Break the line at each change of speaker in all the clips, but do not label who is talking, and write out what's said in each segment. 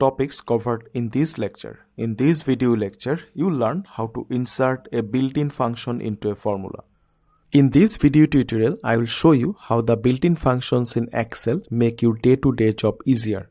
topics covered in this lecture. In this video lecture, you learn how to insert a built-in function into a formula. In this video tutorial, I will show you how the built-in functions in Excel make your day-to-day job easier.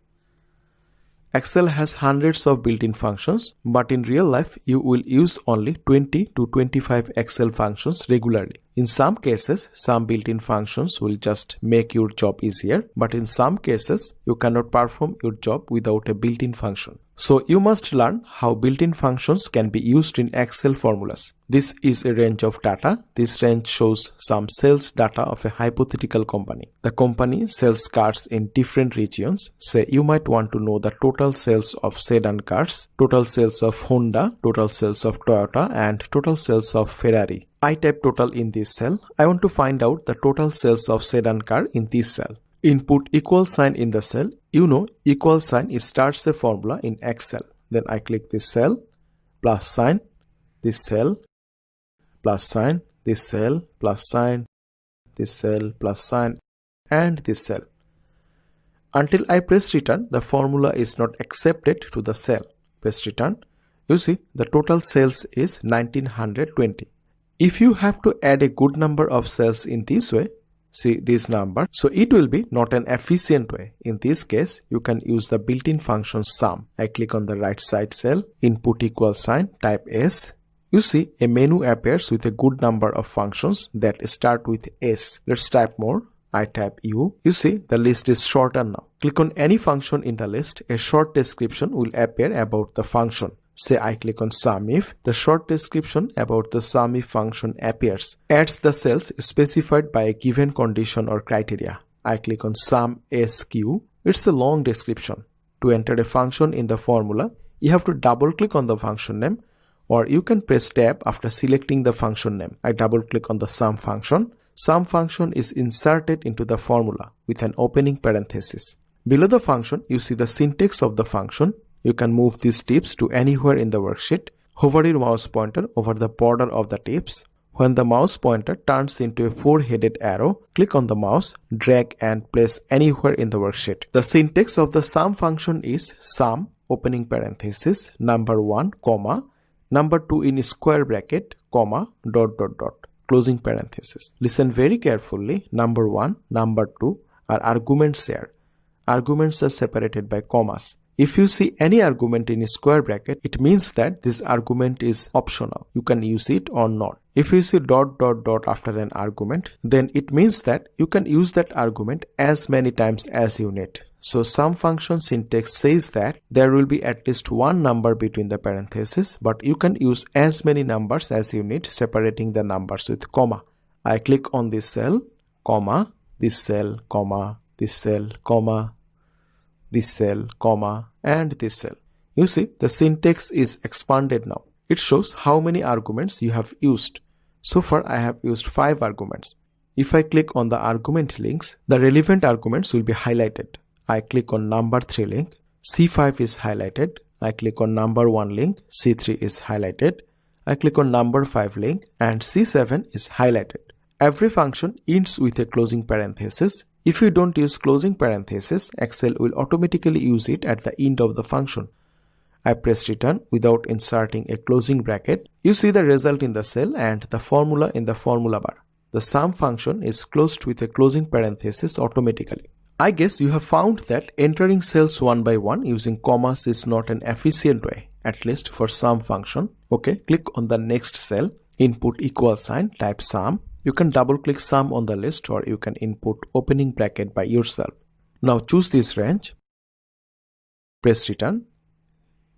Excel has hundreds of built-in functions, but in real life, you will use only 20 to 25 Excel functions regularly. In some cases, some built-in functions will just make your job easier, but in some cases, you cannot perform your job without a built-in function. So you must learn how built-in functions can be used in Excel formulas. This is a range of data. This range shows some sales data of a hypothetical company. The company sells cars in different regions. Say you might want to know the total sales of sedan cars, total sales of Honda, total sales of Toyota, and total sales of Ferrari. I type total in this cell. I want to find out the total sales of sedan car in this cell. Input equal sign in the cell. You know equal sign starts a formula in Excel. Then I click this cell, plus sign, this cell, plus sign, this cell, plus sign, this cell, plus sign, and this cell. Until I press return, the formula is not accepted to the cell. Press return. You see the total sales is 1920. If you have to add a good number of cells in this way, see this number, so it will be not an efficient way. In this case, you can use the built-in function sum. I click on the right side cell, input equal sign, type S. You see a menu appears with a good number of functions that start with S. Let's type more. I type U. You see the list is shorter now. Click on any function in the list. A short description will appear about the function. Say I click on SUMIF, the short description about the SUMIF function appears. Adds the cells specified by a given condition or criteria. I click on SUMSQ. It's a long description. To enter a function in the formula, you have to double click on the function name, or you can press tab after selecting the function name. I double click on the SUM function. SUM function is inserted into the formula with an opening parenthesis. Below the function, you see the syntax of the function. You can move these tips to anywhere in the worksheet. Hover your mouse pointer over the border of the tips. When the mouse pointer turns into a four-headed arrow, click on the mouse, drag and place anywhere in the worksheet. The syntax of the SUM function is sum, opening parenthesis, number 1, comma, number 2 in square bracket, comma, dot dot dot, closing parenthesis. Listen very carefully. Number 1, number 2 are arguments here. Arguments are separated by commas. If you see any argument in a square bracket, it means that this argument is optional. You can use it or not. If you see dot dot dot after an argument, then it means that you can use that argument as many times as you need. So SUM function syntax says that there will be at least one number between the parentheses, but you can use as many numbers as you need, separating the numbers with comma. I click on this cell, comma, this cell, comma, this cell, comma, this cell, comma, and this cell. You see, the syntax is expanded now. It shows how many arguments you have used. So far, I have used 5 arguments. If I click on the argument links, the relevant arguments will be highlighted. I click on number 3 link, C5 is highlighted. I click on number 1 link, C3 is highlighted. I click on number 5 link, and C7 is highlighted. Every function ends with a closing parenthesis. If you don't use closing parenthesis, Excel will automatically use it at the end of the function. I press return without inserting a closing bracket. You see the result in the cell and the formula in the formula bar. The SUM function is closed with a closing parenthesis automatically. I guess you have found that entering cells one by one using commas is not an efficient way, at least for SUM function. Okay, click on the next cell, input equal sign, type SUM. You can double click sum on the list, or you can input opening bracket by yourself. Now choose this range, press return,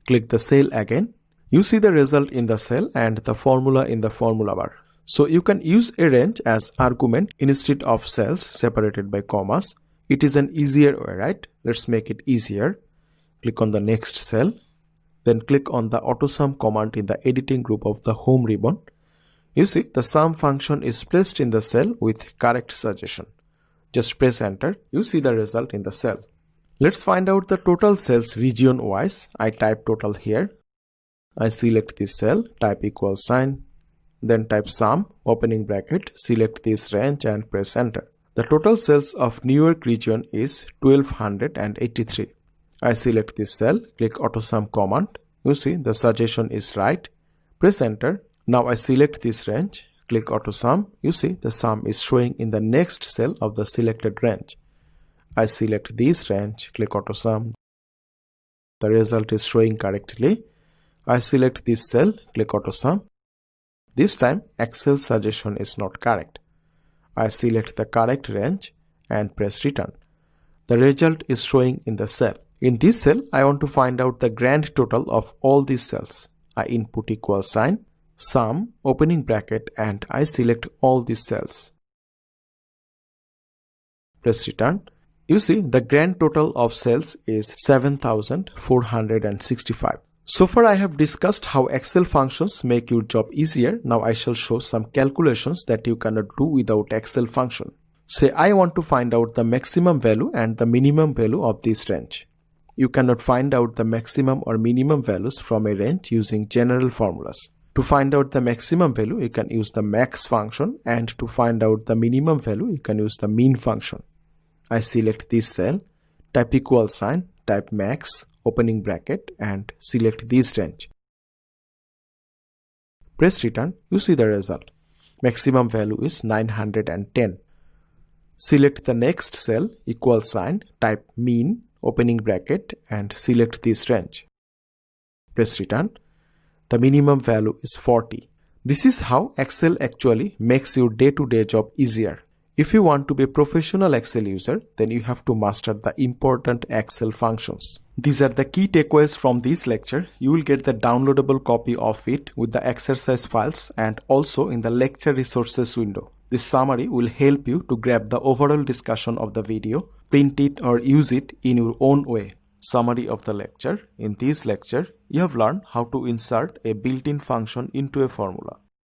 click the cell again. You see the result in the cell and the formula in the formula bar. So you can use a range as argument instead of cells separated by commas. It is an easier way, right? Let's make it easier. Click on the next cell, then click on the AutoSum command in the editing group of the home ribbon. You see, the SUM function is placed in the cell with correct suggestion. Just press enter. You see the result in the cell. Let's find out the total sales region wise. I type total here. I select this cell, type equal sign, then type sum, opening bracket, select this range and press enter. The total sales of New York region is 1283. I select this cell, click AutoSum command. You see the suggestion is right. Press enter. Now I select this range, click AutoSum. You see the sum is showing in the next cell of the selected range. I select this range, click AutoSum. The result is showing correctly. I select this cell, click AutoSum. This time Excel suggestion is not correct. I select the correct range and press return. The result is showing in the cell. In this cell, I want to find out the grand total of all these cells. I input equal sign, sum, opening bracket, and I select all these cells. Press return. You see the grand total of cells is 7465. So far I have discussed how Excel functions make your job easier. Now I shall show some calculations that you cannot do without Excel function. Say I want to find out the maximum value and the minimum value of this range. You cannot find out the maximum or minimum values from a range using general formulas. To find out the maximum value, you can use the max function, and to find out the minimum value, you can use the min function. I select this cell, type equal sign, type max, opening bracket, and select this range. Press return. You see the result. Maximum value is 910. Select the next cell, equal sign, type min, opening bracket, and select this range. Press return. The minimum value is 40. This is how Excel actually makes your day-to-day job easier. If you want to be a professional Excel user, then you have to master the important Excel functions. These are the key takeaways from this lecture. You will get the downloadable copy of it with the exercise files and also in the lecture resources window. This summary will help you to grab the overall discussion of the video, print it or use it in your own way. Summary of the lecture. In this lecture, you have learned how to insert a built-in function into a formula.